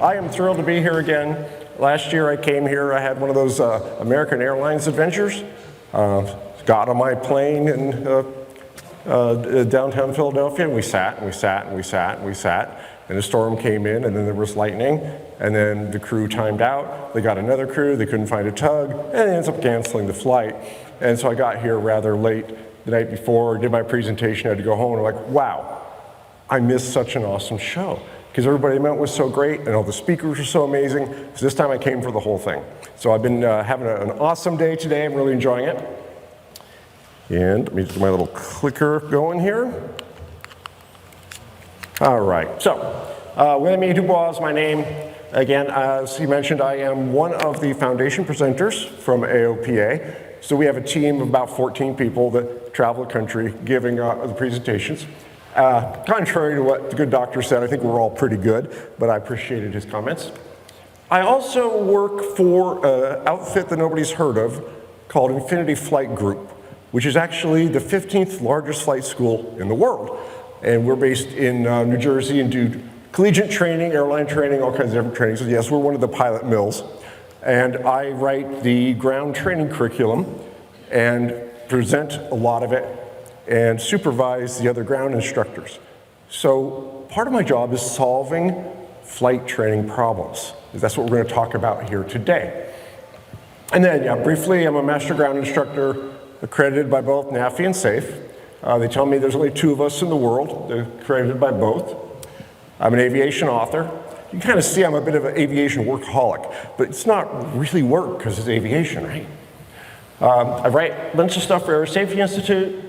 I am thrilled to be here again. Last year I came here, I had one of those American Airlines adventures. Got on my plane in downtown Philadelphia, and we sat, and we sat, and we sat, and we sat, and a storm came in, and then there was lightning, and then the crew timed out. They got another crew, they couldn't find a tug, and they ended up canceling the flight. And so I got here rather late the night before, did my presentation, I had to go home, and I'm like, wow, I missed such an awesome show. Because everybody I met was so great, and all the speakers were so amazing. So this time I came for the whole thing. So I've been having an awesome day today, I'm really enjoying it. And let me get my little clicker going here. All right, so William Dubois is my name. Again, as he mentioned, I am one of the foundation presenters from AOPA. So we have a team of about 14 people that travel the country giving the presentations. Contrary to what the good doctor said, I think we're all pretty good, but I appreciated his comments. I also work for an outfit that nobody's heard of called Infinity Flight Group, which is actually the 15th largest flight school in the world. And we're based in New Jersey and do collegiate training, airline training, all kinds of different training. So yes, we're one of the pilot mills. And I write the ground training curriculum and present a lot of it and supervise the other ground instructors. So part of my job is solving flight training problems. That's what we're going to talk about here today. And then, yeah, briefly, I'm a master ground instructor accredited by both NAFI and SAFE. They tell me there's only 2 of us in the world. They're accredited by both. I'm an aviation author. You can kind of see I'm a bit of an aviation workaholic, but it's not really work because it's aviation, right? I write a bunch of stuff for Air Safety Institute,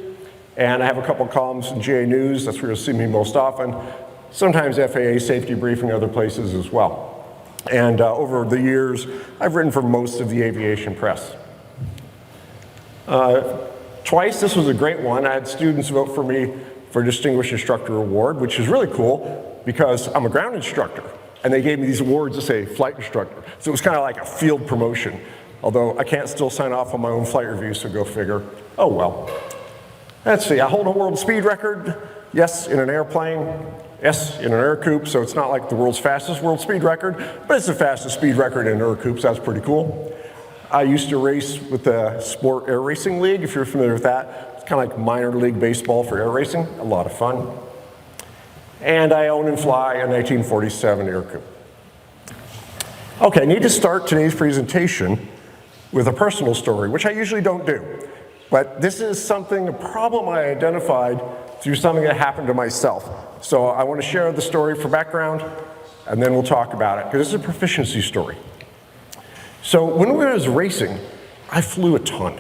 and I have a couple columns in GA News. That's where you'll see me most often. Sometimes FAA Safety Briefing, other places as well. And over the years, I've written for most of the aviation press. Twice, this was a great one. I had students vote for me for a Distinguished Instructor Award, which is really cool because I'm a ground instructor. And they gave me these awards to say flight instructor. So it was kind of like a field promotion. Although I can't still sign off on my own flight review, so go figure. Oh well. Let's see, I hold a world speed record. Yes, in an airplane. Yes, in an air coupe, so it's not like the world's fastest world speed record, but it's the fastest speed record in an air coupe, so that's pretty cool. I used to race with the Sport Air Racing League, if you're familiar with that. It's kind of like minor league baseball for air racing, a lot of fun. And I own and fly a 1947 air coupe. Okay, I need to start today's presentation with a personal story, which I usually don't do. But this is a problem I identified through something that happened to myself. So I want to share the story for background, and then we'll talk about it, because this is a proficiency story. So when we was racing, I flew a ton.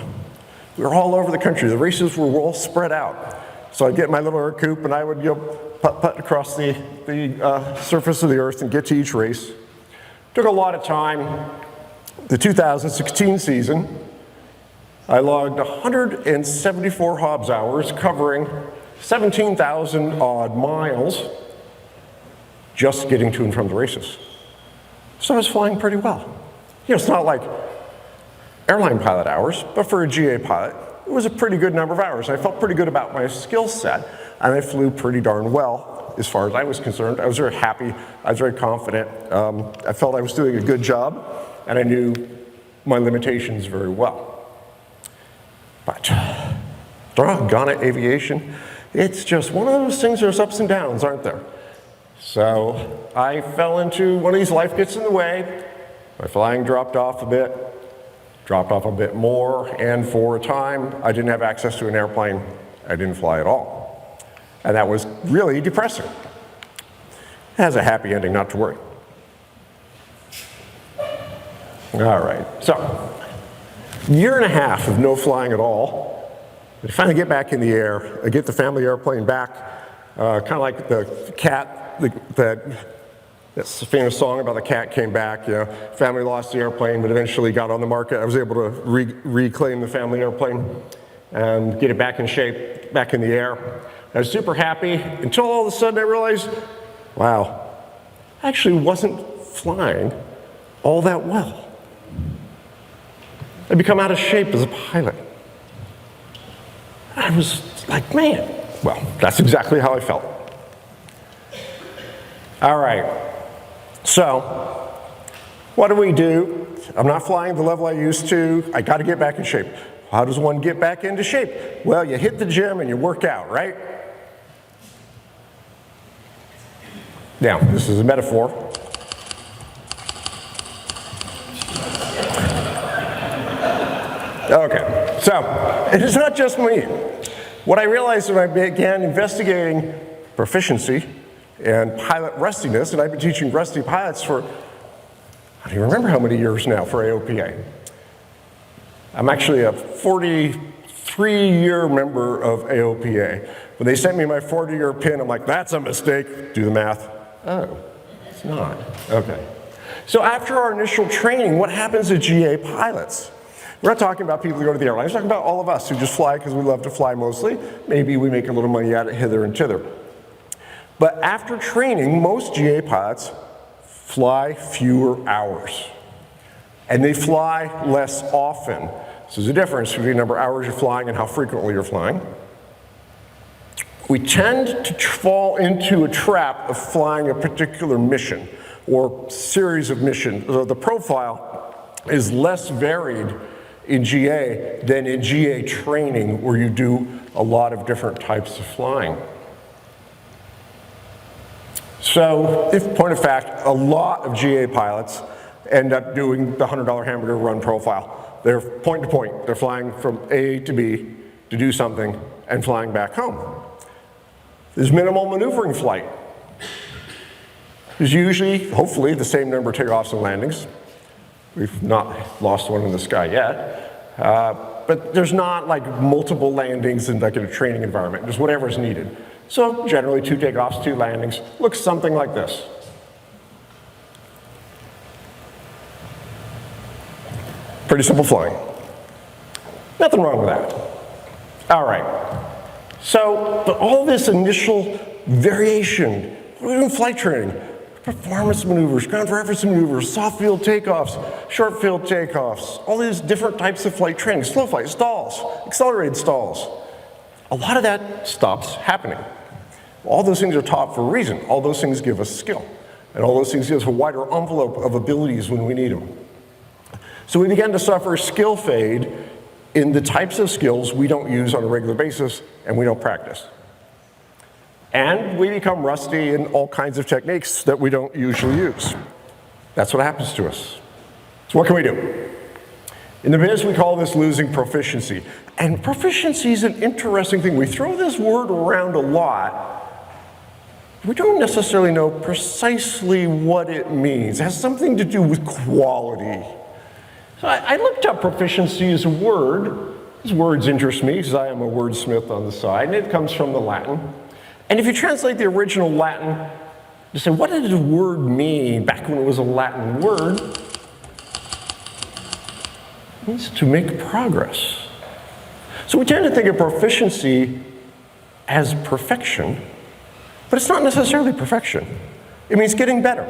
We were all over the country. The races were all spread out. So I'd get my little air coupe, and I would putt across the surface of the earth and get to each race. Took a lot of time. The 2016 season, I logged 174 Hobbs hours covering 17,000 odd miles just getting to and from the races. So I was flying pretty well. You know, it's not like airline pilot hours, but for a GA pilot, it was a pretty good number of hours. I felt pretty good about my skill set, and I flew pretty darn well as far as I was concerned. I was very happy, I was very confident. I felt I was doing a good job, and I knew my limitations very well. But doggone it, aviation, it's just one of those things, there's ups and downs, aren't there? So I fell into one of these life gets in the way. My flying dropped off a bit more, and for a time, I didn't have access to an airplane. I didn't fly at all. And that was really depressing. It has a happy ending, not to worry. All right, so, year and a half of no flying at all. I finally get back in the air. I get the family airplane back, kind of like the cat, that's a famous song about the cat came back. You know, family lost the airplane, but eventually got on the market. I was able to reclaim the family airplane and get it back in shape, back in the air. I was super happy until all of a sudden I realized, wow, I actually wasn't flying all that well. I'd become out of shape as a pilot. I was like, man, well, that's exactly how I felt. All right, So, what do? I'm not flying the level I used to. I got to get back in shape. How does one get back into shape? Well, you hit the gym and you work out, right? Now, this is a metaphor. Okay, so it is not just me. What I realized when I began investigating proficiency and pilot rustiness, and I've been teaching rusty pilots for, I don't even remember how many years now for AOPA. I'm actually a 43-year member of AOPA. When they sent me my 40-year pin, I'm like, that's a mistake. Do the math. Oh, it's not. Okay. So after our initial training, what happens to GA pilots? We're not talking about people who go to the airlines. We're talking about all of us who just fly because we love to fly mostly. Maybe we make a little money out of it hither and thither. But after training, most GA pilots fly fewer hours. And they fly less often. So there's a difference between the number of hours you're flying and how frequently you're flying. We tend to fall into a trap of flying a particular mission or series of missions. So the profile is less varied in GA than in GA training, where you do a lot of different types of flying. So, if point of fact, a lot of GA pilots end up doing the $100 hamburger run profile. They're point to point. They're flying from A to B to do something and flying back home. There's minimal maneuvering flight. There's usually, hopefully, the same number of takeoffs and landings. We've not lost one in the sky yet. But there's not like multiple landings in like in a training environment. There's whatever's needed. So generally 2 takeoffs, 2 landings. Looks something like this. Pretty simple flying. Nothing wrong with that. All right. So, but all this initial variation, we're doing flight training. Performance maneuvers, ground reference maneuvers, soft field takeoffs, short field takeoffs, all these different types of flight training, slow flight, stalls, accelerated stalls. A lot of that stops happening. All those things are taught for a reason. All those things give us skill. And all those things give us a wider envelope of abilities when we need them. So we began to suffer skill fade in the types of skills we don't use on a regular basis and we don't practice. And we become rusty in all kinds of techniques that we don't usually use. That's what happens to us. So what can we do? In the biz, we call this losing proficiency. And proficiency is an interesting thing. We throw this word around a lot. We don't necessarily know precisely what it means. It has something to do with quality. So I looked up proficiency as a word. These words interest me because I am a wordsmith on the side, and it comes from the Latin. And if you translate the original Latin, you say, what did the word mean back when it was a Latin word? It means to make progress. So we tend to think of proficiency as perfection, but it's not necessarily perfection. It means getting better.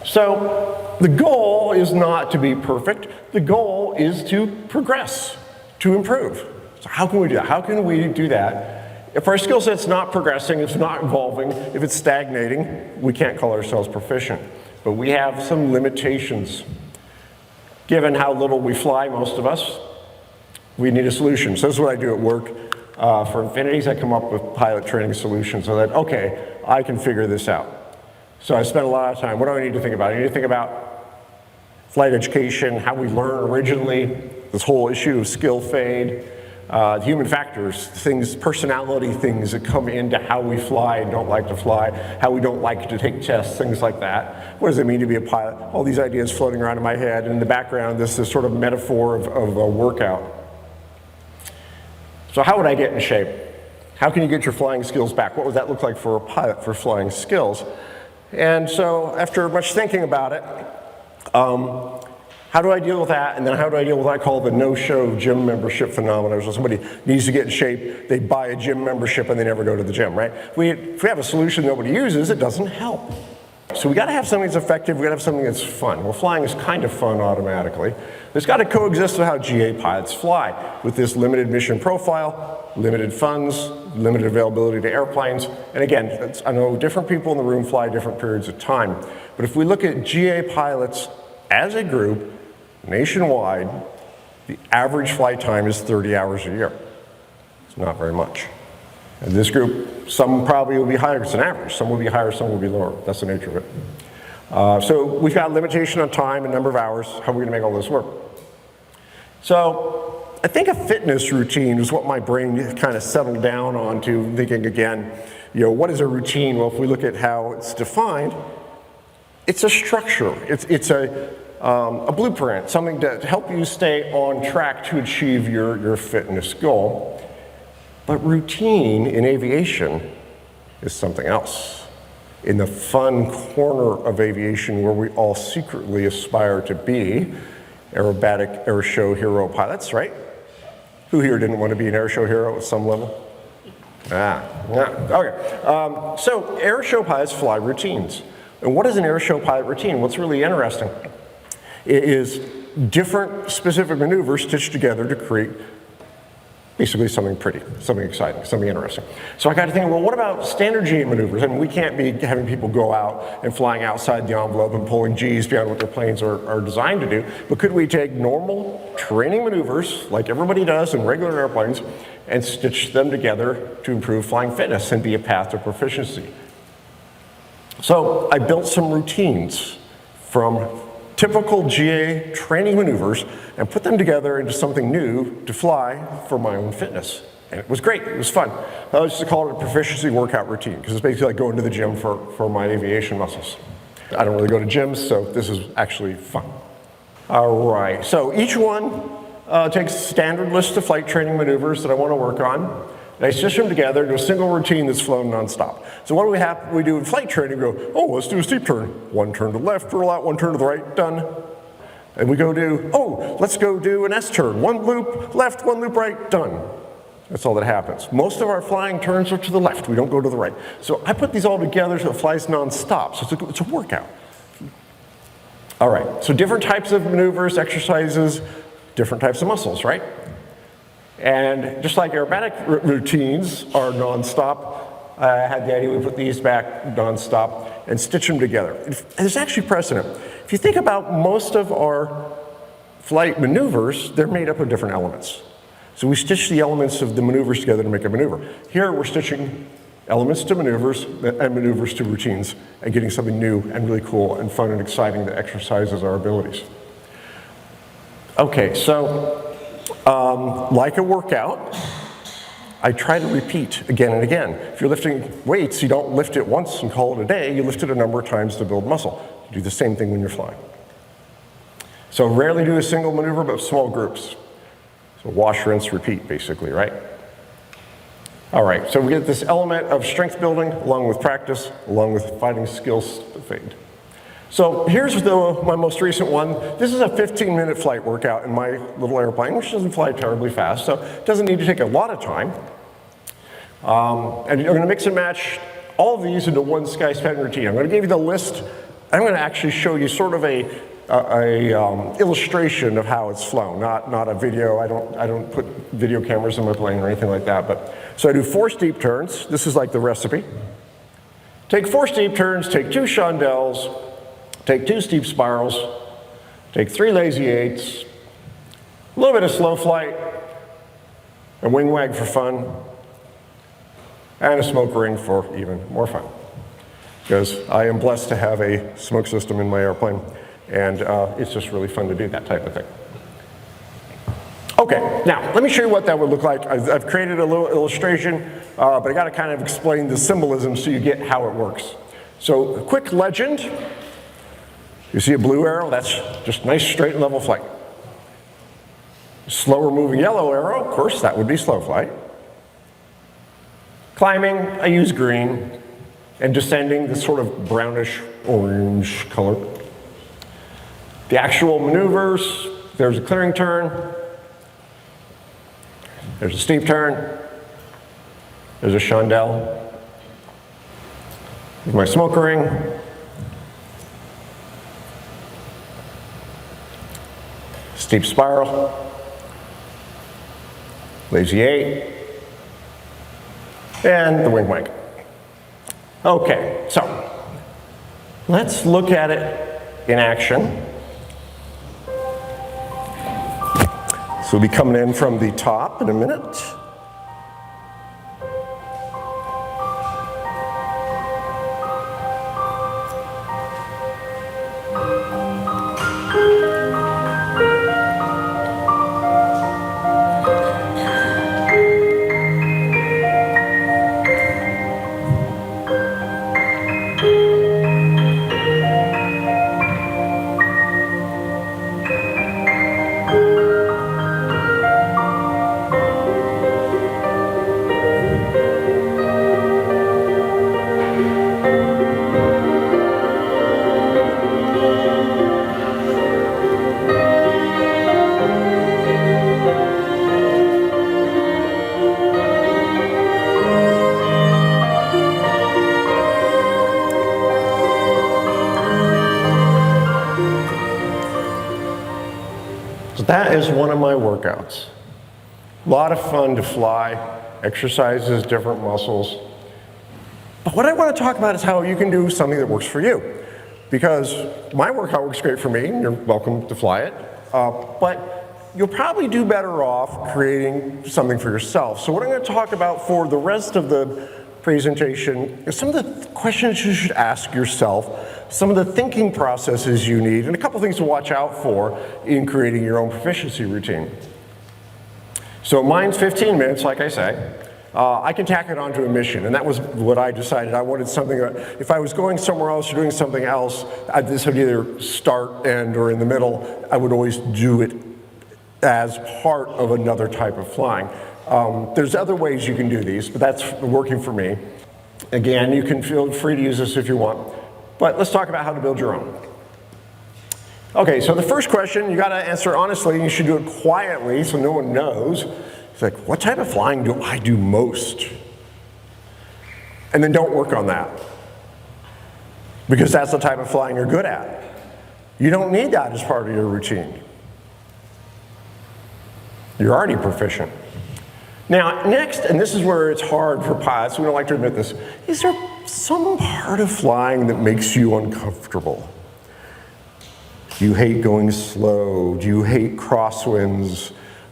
So the goal is not to be perfect. The goal is to progress, to improve. So how can we do that? How can we do that? If our skill set's not progressing, if it's not evolving, if it's stagnating, we can't call ourselves proficient. But we have some limitations. Given how little we fly, most of us, we need a solution. So this is what I do at work. For Infinities, I come up with pilot training solutions so that, okay, I can figure this out. So I spend a lot of time. What do I need to think about? I need to think about flight education, how we learn originally, this whole issue of skill fade, the human factors, things, personality things that come into how we fly and don't like to fly, how we don't like to take tests, things like that. What does it mean to be a pilot? All these ideas floating around in my head, and in the background, this is sort of metaphor of a workout. So how would I get in shape? How can you get your flying skills back? What would that look like for a pilot for flying skills? And so after much thinking about it, how do I deal with that? And then how do I deal with what I call the no-show gym membership phenomenon? So somebody needs to get in shape, they buy a gym membership and they never go to the gym, right? If we have a solution nobody uses, it doesn't help. So we got to have something that's effective, we got to have something that's fun. Well, flying is kind of fun automatically. It's got to coexist with how GA pilots fly, with this limited mission profile, limited funds, limited availability to airplanes. And again, I know different people in the room fly different periods of time, but if we look at GA pilots as a group, nationwide, the average flight time is 30 hours a year. It's not very much. And this group, some probably will be higher, it's an average. Some will be higher, some will be lower. That's the nature of it. So we've got limitation on time and number of hours. How are we gonna make all this work? So I think a fitness routine is what my brain kind of settled down onto, thinking again, what is a routine? Well, if we look at how it's defined, it's a structure. It's a blueprint, something to help you stay on track to achieve your fitness goal. But routine in aviation is something else. In the fun corner of aviation where we all secretly aspire to be, aerobatic air show hero pilots, right? Who here didn't want to be an air show hero at some level? Yeah, okay. So air show pilots fly routines. And what is an air show pilot routine? What's really interesting is different specific maneuvers stitched together to create basically something pretty, something exciting, something interesting. So I got to think, well, what about standard GA maneuvers? I mean, we can't be having people go out and flying outside the envelope and pulling Gs beyond what their planes are designed to do, but could we take normal training maneuvers, like everybody does in regular airplanes, and stitch them together to improve flying fitness and be a path to proficiency? So I built some routines from typical GA training maneuvers and put them together into something new to fly for my own fitness. And it was great, it was fun. I used to call it a proficiency workout routine because it's basically like going to the gym for my aviation muscles. I don't really go to gyms, so this is actually fun. All right, so each one takes a standard list of flight training maneuvers that I want to work on. And I stitch them together into a single routine that's flown nonstop. So what do we do in flight training? We go, oh, let's do a steep turn. One turn to the left, roll out, one turn to the right, done. And we go do, oh, let's go do an S turn. One loop left, one loop right, done. That's all that happens. Most of our flying turns are to the left. We don't go to the right. So I put these all together so it flies nonstop. So it's a workout. All right, so different types of maneuvers, exercises, different types of muscles, right? And just like aerobatic routines are nonstop, I had the idea we put these back nonstop and stitch them together. And there's actually precedent. If you think about most of our flight maneuvers, they're made up of different elements. So we stitch the elements of the maneuvers together to make a maneuver. Here we're stitching elements to maneuvers and maneuvers to routines and getting something new and really cool and fun and exciting that exercises our abilities. Okay, so like a workout, I try to repeat again and again. If you're lifting weights, you don't lift it once and call it a day, you lift it a number of times to build muscle. You do the same thing when you're flying. So rarely do a single maneuver, but small groups. So wash, rinse, repeat, basically, right? All right, so we get this element of strength building along with practice, along with fighting skills to fade. So here's my most recent one. This is a 15-minute flight workout in my little airplane, which doesn't fly terribly fast, so it doesn't need to take a lot of time. And you're gonna mix and match all of these into one skyspan routine. I'm gonna give you the list. I'm gonna actually show you sort of a illustration of how it's flown, not a video. I don't put video cameras in my plane or anything like that. But so I do 4 steep turns. This is like the recipe. Take 4 steep turns, take 2 chandelles, take 2 steep spirals, take 3 lazy 8s, a little bit of slow flight, a wing wag for fun, and a smoke ring for even more fun. Because I am blessed to have a smoke system in my airplane, and it's just really fun to do that type of thing. Okay, now let me show you what that would look like. I've created a little illustration, but I gotta kind of explain the symbolism so you get how it works. So a quick legend. You see a blue arrow? That's just nice straight and level flight. Slower moving yellow arrow, of course, that would be slow flight. Climbing, I use green. And descending, this sort of brownish orange color. The actual maneuvers, there's a clearing turn. There's a steep turn. There's a chandelle. With my smoke ring. steep spiral, lazy 8, and the wing wag. Okay, so let's look at it in action. So we'll be coming in from the top in a minute. That is one of my workouts. A lot of fun to fly, exercises different muscles. But what I want to talk about is how you can do something that works for you. Because my workout works great for me, and you're welcome to fly it. But you'll probably do better off creating something for yourself. So what I'm going to talk about for the rest of the presentation is some of the questions you should ask yourself, some of the thinking processes you need, and a couple things to watch out for in creating your own proficiency routine. So mine's 15 minutes, like I say. I can tack it onto a mission, and that was what I decided. I wanted something that, if I was going somewhere else or doing something else, this would either start, end, or in the middle. I would always do it as part of another type of flying. There's other ways you can do these, but that's working for me. Again, you can feel free to use this if you want. But let's talk about how to build your own. Okay, so the first question you got to answer honestly, and you should do it quietly so no one knows. It's like, what type of flying do I do most? And then don't work on that, because that's the type of flying you're good at. You don't need that as part of your routine. You're already proficient. Now, next, and this is where it's hard for pilots, we don't like to admit this, is there some part of flying that makes you uncomfortable? Do you hate going slow? Do you hate crosswinds?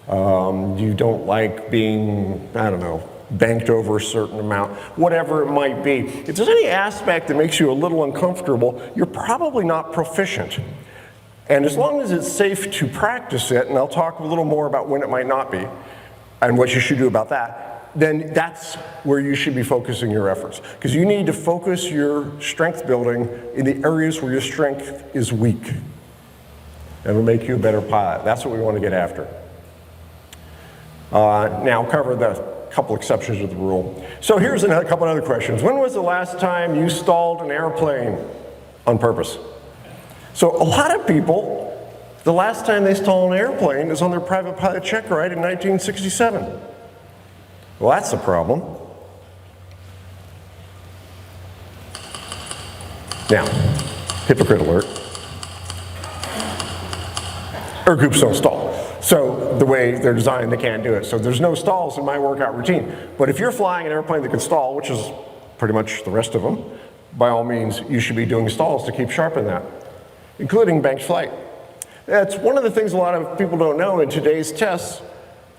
You don't like being, I don't know, banked over a certain amount, whatever it might be. If there's any aspect that makes you a little uncomfortable, you're probably not proficient. And as long as it's safe to practice it, and I'll talk a little more about when it might not be, and what you should do about that, then that's where you should be focusing your efforts. Because you need to focus your strength building in the areas where your strength is weak. It'll make you a better pilot. That's what we want to get after. Now, I'll cover the couple exceptions to the rule. So here's a couple other questions. When was the last time you stalled an airplane on purpose? So a lot of people, the last time they stall an airplane is on their private pilot check ride in 1967. Well, that's the problem. Now, hypocrite alert. Air groups don't stall. So the way they're designed, they can't do it. So there's no stalls in my workout routine. But if you're flying an airplane that can stall, which is pretty much the rest of them, by all means, you should be doing stalls to keep sharp in that, including banked flight. That's one of the things a lot of people don't know in today's tests.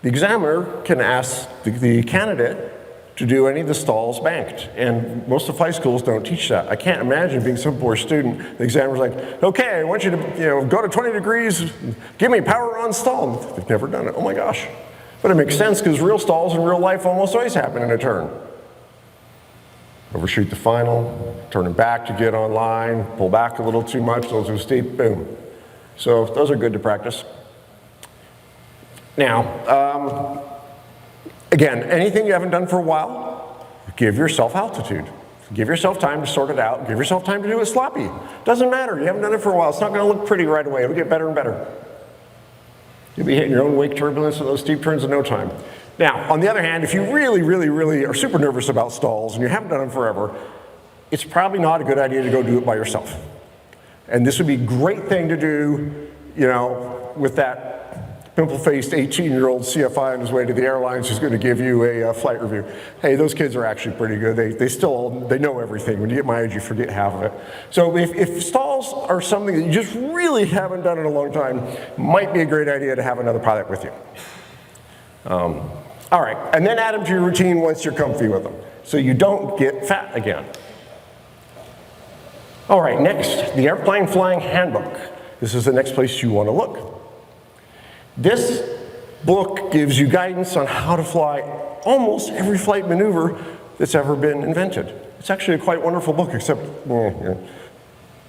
The examiner can ask the candidate to do any of the stalls banked, and most of flight schools don't teach that. I can't imagine being some poor student, the examiner's like, okay, I want you to go to 20 degrees, give me power on stall. They've never done it, oh my gosh. But it makes sense because real stalls in real life almost always happen in a turn. Overshoot the final, turn it back to get online, pull back a little too much, a little too steep, boom. So those are good to practice. Now, again, anything you haven't done for a while, give yourself altitude. Give yourself time to sort it out. Give yourself time to do it sloppy. Doesn't matter, you haven't done it for a while. It's not gonna look pretty right away. It'll get better and better. You'll be hitting your own wake turbulence with those steep turns in no time. Now, on the other hand, if you really, really, really are super nervous about stalls and you haven't done them forever, it's probably not a good idea to go do it by yourself. And this would be a great thing to do, with that pimple-faced 18-year-old CFI on his way to the airlines who's going to give you a flight review. Hey, those kids are actually pretty good. They know everything. When you get my age, you forget half of it. So if stalls are something that you just really haven't done in a long time, might be a great idea to have another pilot with you. All right, and then add them to your routine once you're comfy with them, so you don't get fat again. All right, next, the Airplane Flying Handbook. This is the next place you want to look. This book gives you guidance on how to fly almost every flight maneuver that's ever been invented. It's actually a quite wonderful book, except, no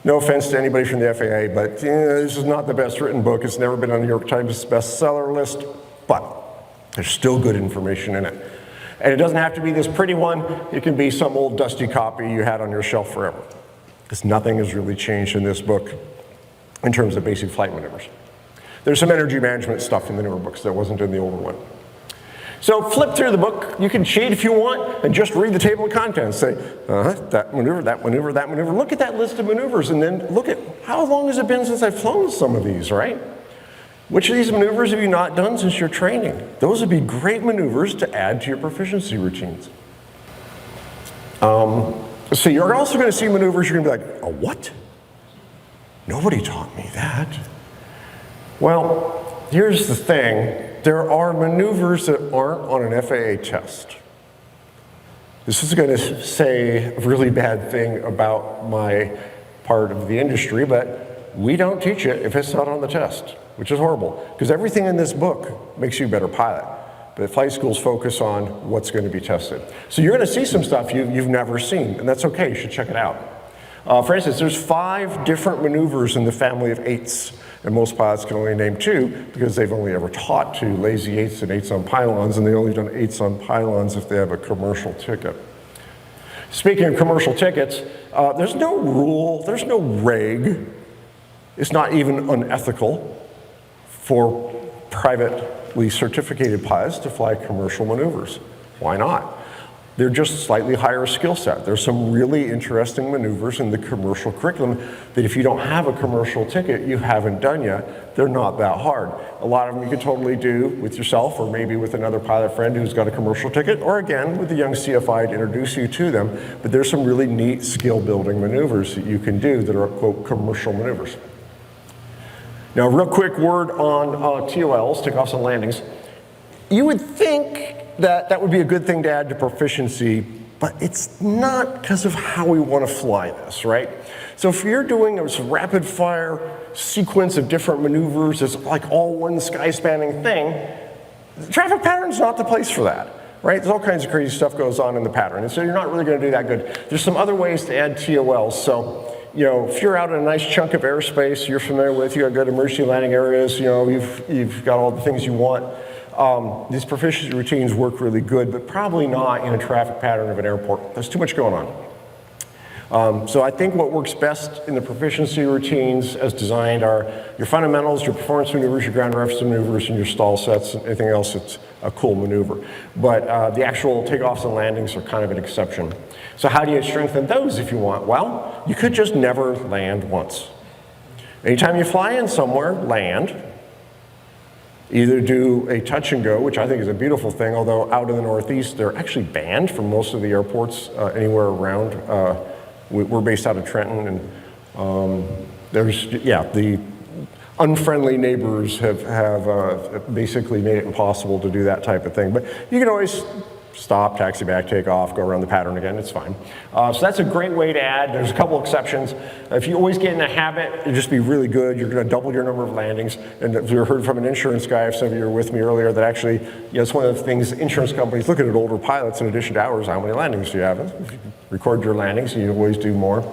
offense to anybody from the FAA, but this is not the best written book. It's never been on the New York Times bestseller list, but there's still good information in it. And it doesn't have to be this pretty one. It can be some old dusty copy you had on your shelf forever. Because nothing has really changed in this book in terms of basic flight maneuvers. There's some energy management stuff in the newer books that wasn't in the older one. So flip through the book. You can cheat if you want and just read the table of contents. Say, that maneuver, that maneuver, that maneuver. Look at that list of maneuvers and then look at how long has it been since I've flown some of these, right? Which of these maneuvers have you not done since your training? Those would be great maneuvers to add to your proficiency routines. So you're also going to see maneuvers you're going to be like, oh, what? Nobody taught me that. Well, here's the thing. There are maneuvers that aren't on an FAA test. This is going to say a really bad thing about my part of the industry, but we don't teach it if it's not on the test, which is horrible, because everything in this book makes you a better pilot. But flight schools focus on what's going to be tested. So you're going to see some stuff you've never seen, and that's okay. You should check it out. For instance, there's 5 different maneuvers in the family of 8s, and most pilots can only name 2 because they've only ever taught 2, lazy 8s and 8s on pylons, and they only done 8s on pylons if they have a commercial ticket. Speaking of commercial tickets, there's no rule, there's no reg. It's not even unethical for privately certificated pilots to fly commercial maneuvers. Why not? They're just slightly higher skill set. There's some really interesting maneuvers in the commercial curriculum that if you don't have a commercial ticket, you haven't done yet. They're not that hard. A lot of them you could totally do with yourself or maybe with another pilot friend who's got a commercial ticket, or again, with a young CFI to introduce you to them. But there's some really neat skill building maneuvers that you can do that are, quote, commercial maneuvers. Now, real quick word on TOLs, takeoffs and landings. You would think that would be a good thing to add to proficiency, but it's not because of how we want to fly this, right? So if you're doing a rapid fire sequence of different maneuvers, it's like all one sky spanning thing, the traffic pattern's not the place for that, right? There's all kinds of crazy stuff goes on in the pattern, and so you're not really going to do that good. There's some other ways to add TOLs. So, if you're out in a nice chunk of airspace you're familiar with, you got good emergency landing areas, you've got all the things you want. These proficiency routines work really good, but probably not in a traffic pattern of an airport. There's too much going on. So I think what works best in the proficiency routines as designed are your fundamentals, your performance maneuvers, your ground reference maneuvers, and your stall sets, and anything else that's a cool maneuver. But the actual takeoffs and landings are kind of an exception. So how do you strengthen those if you want? Well, you could just never land once. Anytime you fly in somewhere, land. Either do a touch and go, which I think is a beautiful thing, although out in the Northeast, they're actually banned from most of the airports anywhere around. We're based out of Trenton, and the unfriendly neighbors have basically made it impossible to do that type of thing. But you can always stop, taxi back, take off, go around the pattern again, it's fine. So that's a great way to add. There's a couple exceptions. If you always get in a habit, you'll just be really good. You're going to double your number of landings. And if you heard from an insurance guy, if some of you were with me earlier, that actually, it's one of the things insurance companies look at older pilots in addition to hours. How many landings do you have? Record your landings, and you always do more.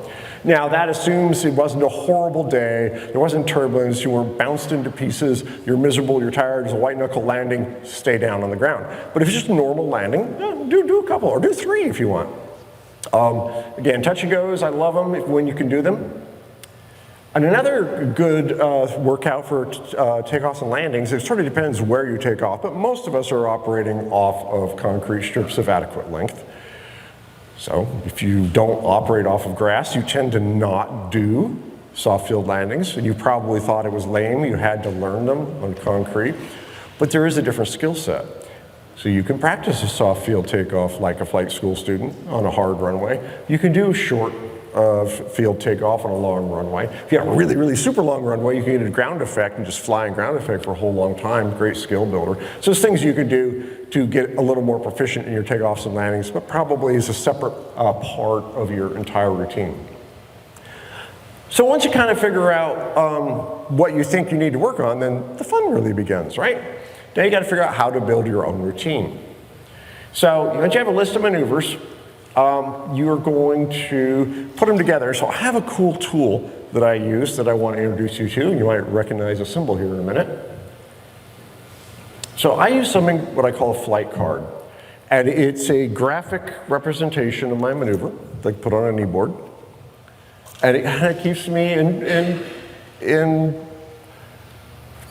Now, that assumes it wasn't a horrible day, there wasn't turbulence, you weren't bounced into pieces, you're miserable, you're tired, it's a white knuckle landing, stay down on the ground. But if it's just a normal landing, do a couple, or do 3 if you want. Again, touch and goes, I love them when you can do them. And another good workout for takeoffs and landings, it sort of depends where you take off, but most of us are operating off of concrete strips of adequate length. So if you don't operate off of grass, you tend to not do soft field landings, and you probably thought it was lame, you had to learn them on concrete. But there is a different skill set. So you can practice a soft field takeoff like a flight school student on a hard runway. You can do short field takeoff on a long runway. If you have a really, really super long runway, you can get a ground effect and just fly in ground effect for a whole long time. Great skill builder. So there's things you can do to get a little more proficient in your takeoffs and landings, but probably is a separate part of your entire routine. So once you kind of figure out what you think you need to work on, then the fun really begins, right? Now you got to figure out how to build your own routine. So once you have a list of maneuvers, you're going to put them together. So I have a cool tool that I use that I want to introduce you to. You might recognize a symbol here in a minute. So I use something what I call a flight card. And it's a graphic representation of my maneuver, like put on a knee board. And it kind of keeps me in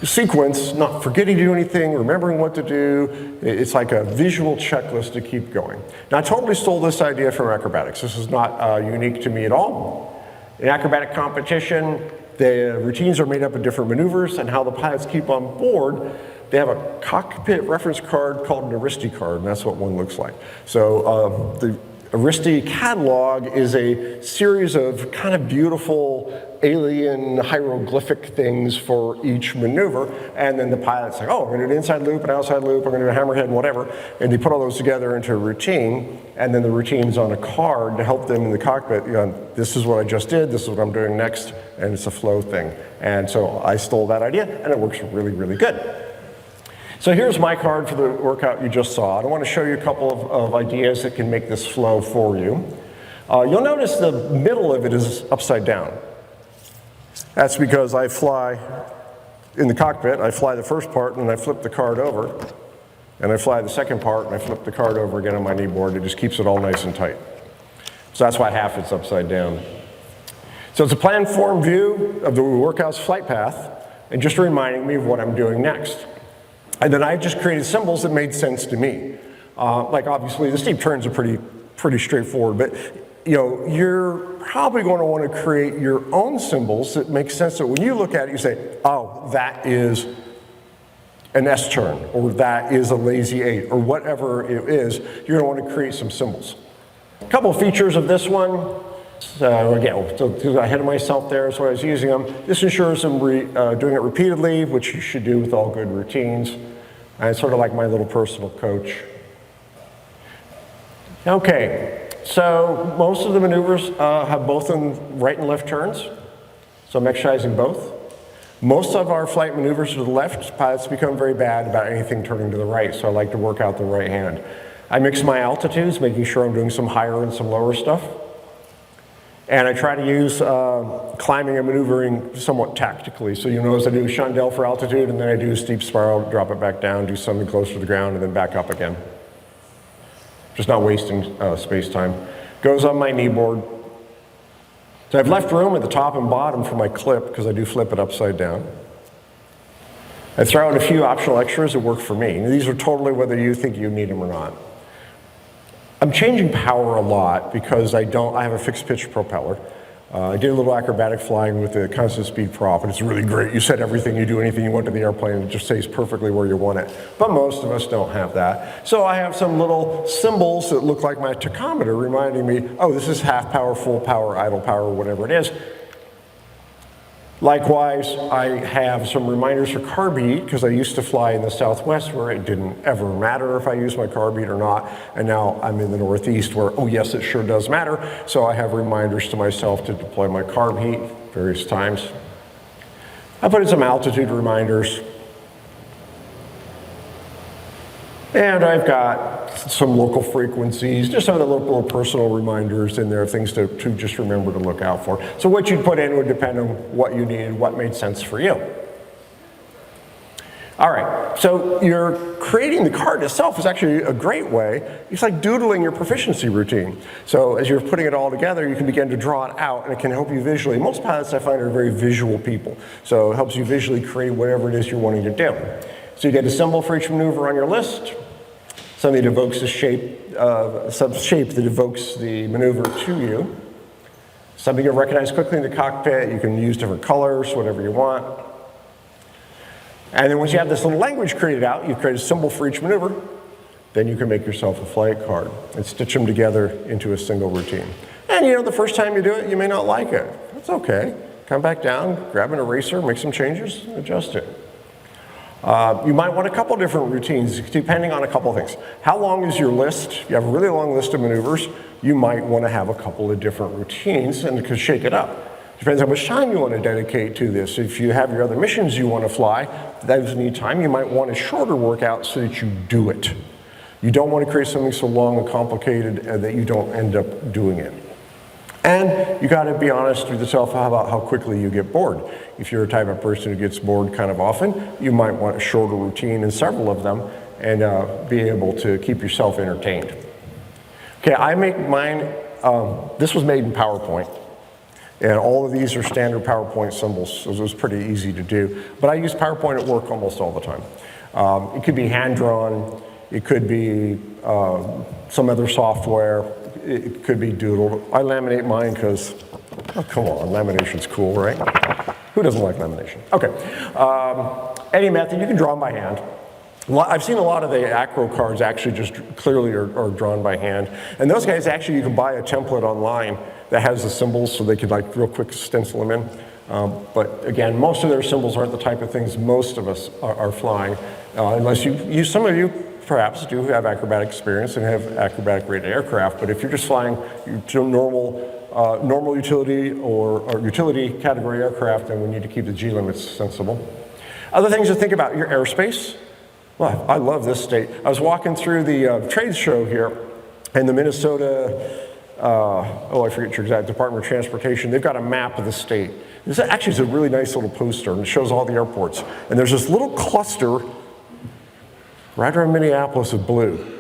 sequence, not forgetting to do anything, remembering what to do. It's like a visual checklist to keep going. Now, I totally stole this idea from acrobatics. This is not unique to me at all. In acrobatic competition, the routines are made up of different maneuvers, and how the pilots keep on board, they have a cockpit reference card called an Aristi card, and that's what one looks like. So the Aristi catalog is a series of kind of beautiful alien hieroglyphic things for each maneuver, and then the pilot's like, oh, we're going to do an inside loop, an outside loop, we're going to do a hammerhead and whatever, and they put all those together into a routine, and then the routine's on a card to help them in the cockpit. You know, this is what I just did, this is what I'm doing next, and it's a flow thing. And so I stole that idea, and it works really, really good. So here's my card for the workout you just saw. And I want to show you a couple of ideas that can make this flow for you. You'll notice the middle of it is upside down. That's because I fly in the cockpit, I fly the first part, and then I flip the card over. And I fly the second part, and I flip the card over again on my knee board. It just keeps it all nice and tight. So that's why half it's upside down. So it's a plan form view of the workout's flight path, and just reminding me of what I'm doing next. And then I just created symbols that made sense to me. Like obviously the steep turns are pretty straightforward, but you know, you're probably going to want to create your own symbols that make sense that when you look at it, you say, oh, that is an S turn, or that is a lazy 8, or whatever it is. You're going to want to create some symbols. A couple of features of this one. So again, so ahead of myself there, so I was using them. This ensures I'm doing it repeatedly, which you should do with all good routines. And it's sort of like my little personal coach. Okay, so most of the maneuvers have both in right and left turns. So I'm exercising both. Most of our flight maneuvers to the left, pilots become very bad about anything turning to the right, so I like to work out the right hand. I mix my altitudes, making sure I'm doing some higher and some lower stuff. And I try to use climbing and maneuvering somewhat tactically. So you notice I do a chandelle for altitude, and then I do a steep spiral, drop it back down, do something closer to the ground, and then back up again. Just not wasting space-time. Goes on my knee board. So I've left room at the top and bottom for my clip, because I do flip it upside down. I throw in a few optional extras that work for me. And these are totally whether you think you need them or not. I'm changing power a lot because I have a fixed pitch propeller. I did a little acrobatic flying with a constant speed prop, and it's really great. You set everything, you do anything you want to the airplane, it just stays perfectly where you want it. But most of us don't have that. So I have some little symbols that look like my tachometer reminding me, oh, this is half power, full power, idle power, whatever it is. Likewise, I have some reminders for carb heat, because I used to fly in the Southwest where it didn't ever matter if I used my carb heat or not, and now I'm in the Northeast where, oh yes, it sure does matter, so I have reminders to myself to deploy my carb heat various times. I put in some altitude reminders, and I've got some local frequencies, just some of the little personal reminders in there, things to just remember to look out for. So what you'd put in would depend on what you needed, what made sense for you. All right, so you're creating the card itself is actually a great way. It's like doodling your proficiency routine. So as you're putting it all together, you can begin to draw it out, and it can help you visually. Most pilots I find are very visual people, so it helps you visually create whatever it is you're wanting to do. So you get a symbol for each maneuver on your list. Something that evokes the shape, some shape that evokes the maneuver to you. Something you recognize quickly in the cockpit. You can use different colors, whatever you want. And then once you have this little language created out, you create a symbol for each maneuver, then you can make yourself a flight card and stitch them together into a single routine. And you know, the first time you do it, you may not like it. That's okay. Come back down, grab an eraser, make some changes, adjust it. You might want a couple different routines depending on a couple of things. How long is your list? If you have a really long list of maneuvers, you might want to have a couple of different routines and could shake it up. Depends how much time you want to dedicate to this. If you have your other missions you want to fly, that doesn't need time, you might want a shorter workout so that you do it. You don't want to create something so long and complicated that you don't end up doing it. And you got to be honest with yourself about how quickly you get bored. If you're a type of person who gets bored kind of often, you might want a shorter routine and several of them and be able to keep yourself entertained. Okay, I make mine, this was made in PowerPoint. And all of these are standard PowerPoint symbols, so it was pretty easy to do. But I use PowerPoint at work almost all the time. It could be hand-drawn, it could be some other software, it could be doodled. I laminate mine because, oh, come on, lamination's cool, right? Who doesn't like lamination? Okay, any method, you can draw them by hand. I've seen a lot of the acro cards actually just clearly are drawn by hand. And those guys actually, you can buy a template online that has the symbols so they can like real quick stencil them in. But again, most of their symbols aren't the type of things most of us are flying, unless some of you perhaps do have acrobatic experience and have acrobatic rated aircraft, but if you're just flying normal utility or utility category aircraft, then we need to keep the G limits sensible. Other things to think about, your airspace. Well, I love this state. I was walking through the trade show here, and the Minnesota, I forget your exact Department of Transportation, they've got a map of the state. This actually is a really nice little poster, and it shows all the airports. And there's this little cluster right around Minneapolis of blue.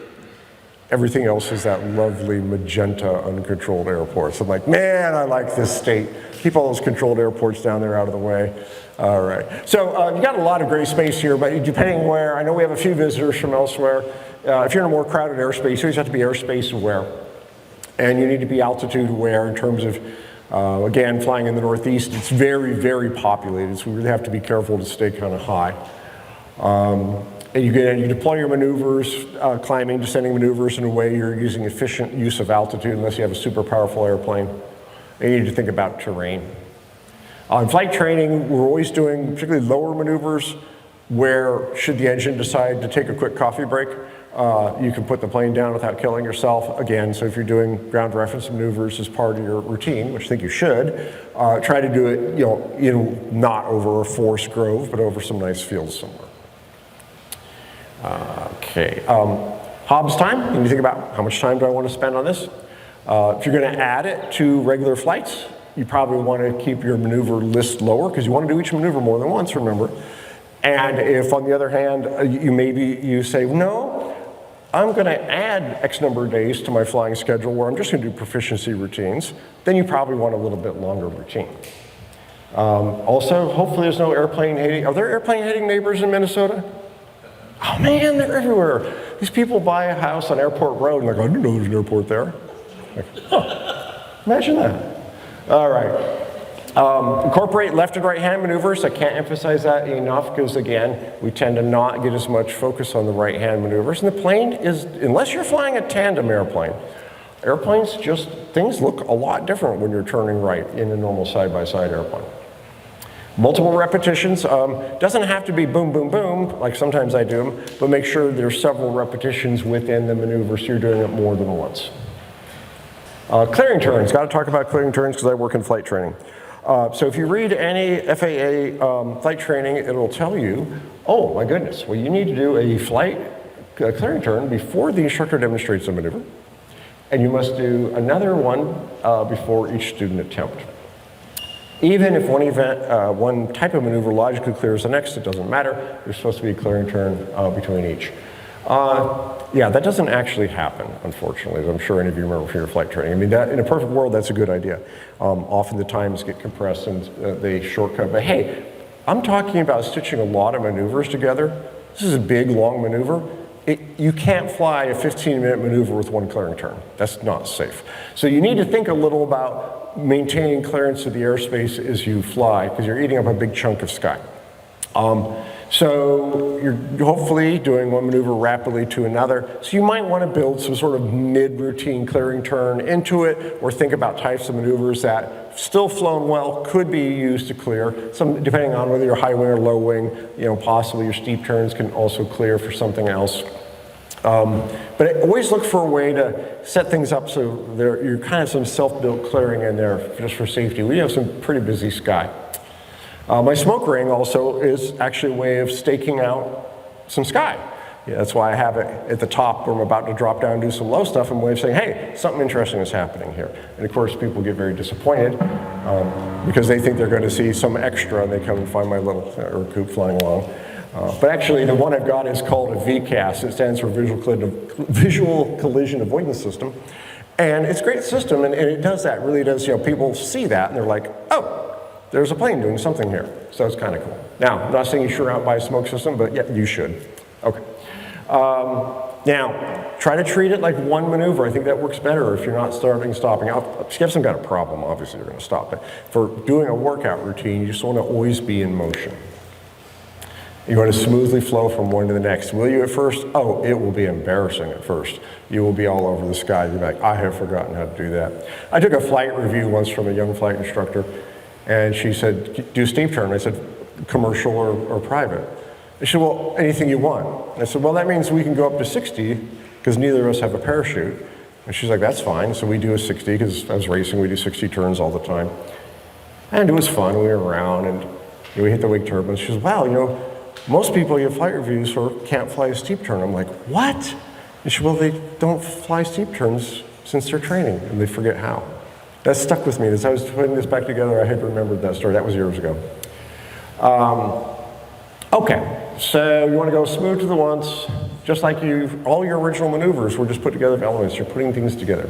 Everything else is that lovely magenta uncontrolled airports. I'm like, man, I like this state. Keep all those controlled airports down there out of the way. All right, so you got a lot of gray space here, but depending where, I know we have a few visitors from elsewhere. If you're in a more crowded airspace, you always have to be airspace aware. And you need to be altitude aware in terms of, again, flying in the Northeast, it's very, very populated, so we really have to be careful to stay kind of high. And you deploy your maneuvers, climbing, descending maneuvers in a way you're using efficient use of altitude unless you have a super powerful airplane. And you need to think about terrain. In flight training, we're always doing particularly lower maneuvers where should the engine decide to take a quick coffee break, you can put the plane down without killing yourself. Again, so if you're doing ground reference maneuvers as part of your routine, which I think you should, try to do it not over a forest grove, but over some nice fields somewhere. Okay, Hobbs time, you need to think about how much time do I want to spend on this. If you're going to add it to regular flights, you probably want to keep your maneuver list lower because you want to do each maneuver more than once, remember. And if, on the other hand, you say, no, I'm going to add X number of days to my flying schedule where I'm just going to do proficiency routines, then you probably want a little bit longer routine. Also, hopefully there's no airplane hating. Are there airplane hating neighbors in Minnesota? Oh man, they're everywhere. These people buy a house on Airport Road and they're like, I didn't know there's an airport there. Like, imagine that. All right. Incorporate left and right hand maneuvers. I can't emphasize that enough because again, we tend to not get as much focus on the right hand maneuvers. And the plane is, unless you're flying a tandem airplane, airplanes things look a lot different when you're turning right in a normal side-by-side airplane. Multiple repetitions, doesn't have to be boom, boom, boom, like sometimes I do them, but make sure there's several repetitions within the maneuver so you're doing it more than once. Clearing turns, got to talk about clearing turns because I work in flight training. So if you read any FAA flight training, it'll tell you, oh my goodness, well you need to do a flight clearing turn before the instructor demonstrates the maneuver, and you must do another one before each student attempt. Even if one type of maneuver logically clears the next, it doesn't matter. There's supposed to be a clearing turn between each. Yeah, that doesn't actually happen, unfortunately, as I'm sure any of you remember from your flight training. I mean, in a perfect world, that's a good idea. Often the times get compressed and they shortcut, but hey, I'm talking about stitching a lot of maneuvers together. This is a big, long maneuver. You can't fly a 15-minute maneuver with one clearing turn. That's not safe. So you need to think a little about maintaining clearance of the airspace as you fly, because you're eating up a big chunk of sky. So you're hopefully doing one maneuver rapidly to another. So you might want to build some sort of mid-routine clearing turn into it, or think about types of maneuvers that, still flown well, could be used to clear. Some, depending on whether you're high wing or low wing, possibly your steep turns can also clear for something else. But always look for a way to set things up so you're kind of some self-built clearing in there just for safety. We have some pretty busy sky. My smoke ring also is actually a way of staking out some sky. Yeah, that's why I have it at the top where I'm about to drop down and do some low stuff, and a way of saying, hey, something interesting is happening here. And of course, people get very disappointed because they think they're going to see some extra, and they come and find my little coop flying along. But actually, the one I've got is called a VCAS. It stands for Visual Collision Avoidance System. And it's a great system, and it does that, really does, people see that, and they're like, oh, there's a plane doing something here. So it's kind of cool. Now, I'm not saying you should out buy a smoke system, but yeah, you should. Okay. Now, try to treat it like one maneuver. I think that works better if you're not starting, stopping. If you have some kind of problem, obviously you're going to stop it. For doing a workout routine, you just want to always be in motion. You want to smoothly flow from one to the next. Will you at first? Oh, it will be embarrassing at first. You will be all over the sky. You'll be like, I have forgotten how to do that. I took a flight review once from a young flight instructor, and she said, do a steep turn. I said, commercial or private? She said, well, anything you want. I said, well, that means we can go up to 60 because neither of us have a parachute. And she's like, that's fine. So we do a 60 because I was racing. We do 60 turns all the time. And it was fun. We were around and we hit the wake turbines. She says, wow, most people get flight reviews for can't fly a steep turn. I'm like, what? And she said, well, they don't fly steep turns since they're training and they forget how. That stuck with me. As I was putting this back together, I had remembered that story. That was years ago. Okay, so you want to go smooth to the once, just like all your original maneuvers were just put together of elements. You're putting things together.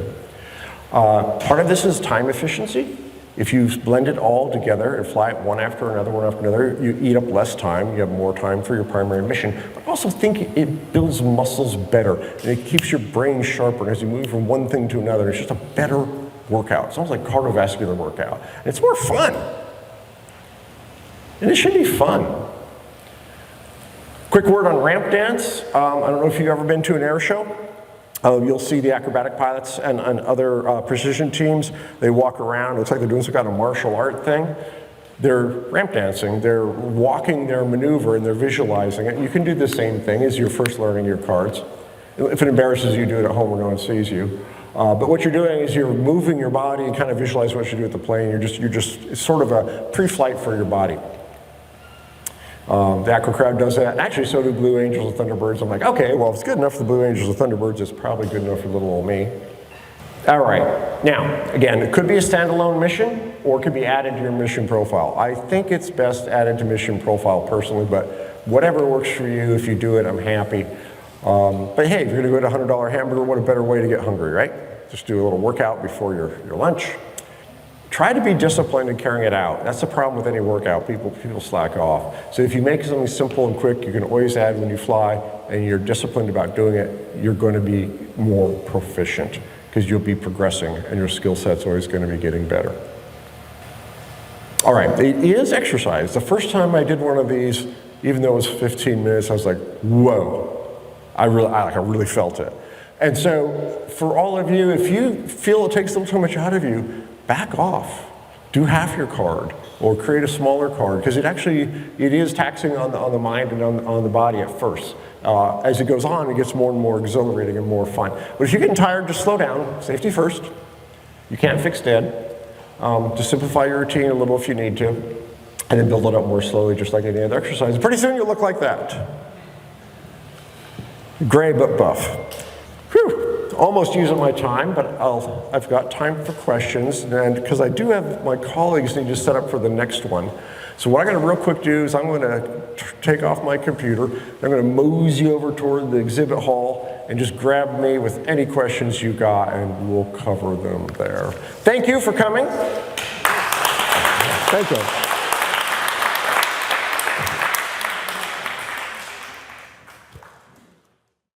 Part of this is time efficiency. If you blend it all together and fly it one after another, you eat up less time, you have more time for your primary mission, but also think it builds muscles better, and it keeps your brain sharper as you move from one thing to another. It's just a better workout. It's almost like cardiovascular workout. And it's more fun. And it should be fun. Quick word on ramp dance. I don't know if you've ever been to an air show. You'll see the acrobatic pilots and other precision teams. They walk around. It looks like they're doing some kind of martial art thing. They're ramp dancing. They're walking their maneuver and they're visualizing it. You can do the same thing as you're first learning your cards. If it embarrasses you, do it at home where no one sees you. But what you're doing is you're moving your body and kind of visualize what you do with the plane. It's sort of a pre-flight for your body. The acro crowd does that. Actually, so do Blue Angels and Thunderbirds. I'm like, okay, well, if it's good enough for the Blue Angels and Thunderbirds, it's probably good enough for little old me. All right, now, again, it could be a standalone mission, or it could be added to your mission profile. I think it's best added to mission profile personally, but whatever works for you, if you do it, I'm happy. But hey, if you're gonna go to a $100 hamburger, what a better way to get hungry, right? Just do a little workout before your lunch. Try to be disciplined in carrying it out. That's the problem with any workout. People slack off. So if you make something simple and quick, you can always add when you fly, and you're disciplined about doing it, you're going to be more proficient because you'll be progressing and your skill set's always going to be getting better. All right, it is exercise. The first time I did one of these, even though it was 15 minutes, I was like, whoa. I really felt it. And so for all of you, if you feel it takes a little too much out of you, back off. Do half your card or create a smaller card because it is taxing on the mind and on the body at first. As it goes on, it gets more and more exhilarating and more fun. But if you're getting tired, just slow down. Safety first. You can't fix dead. Just simplify your routine a little if you need to, and then build it up more slowly just like any other exercise. And pretty soon you'll look like that. Gray but buff. Whew. Almost using my time, but I've got time for questions, and because I do have my colleagues need to set up for the next one. So what I'm going to real quick do is I'm going to take off my computer, I'm going to mosey over toward the exhibit hall and just grab me with any questions you got, and we'll cover them there. Thank you for coming. Thank you.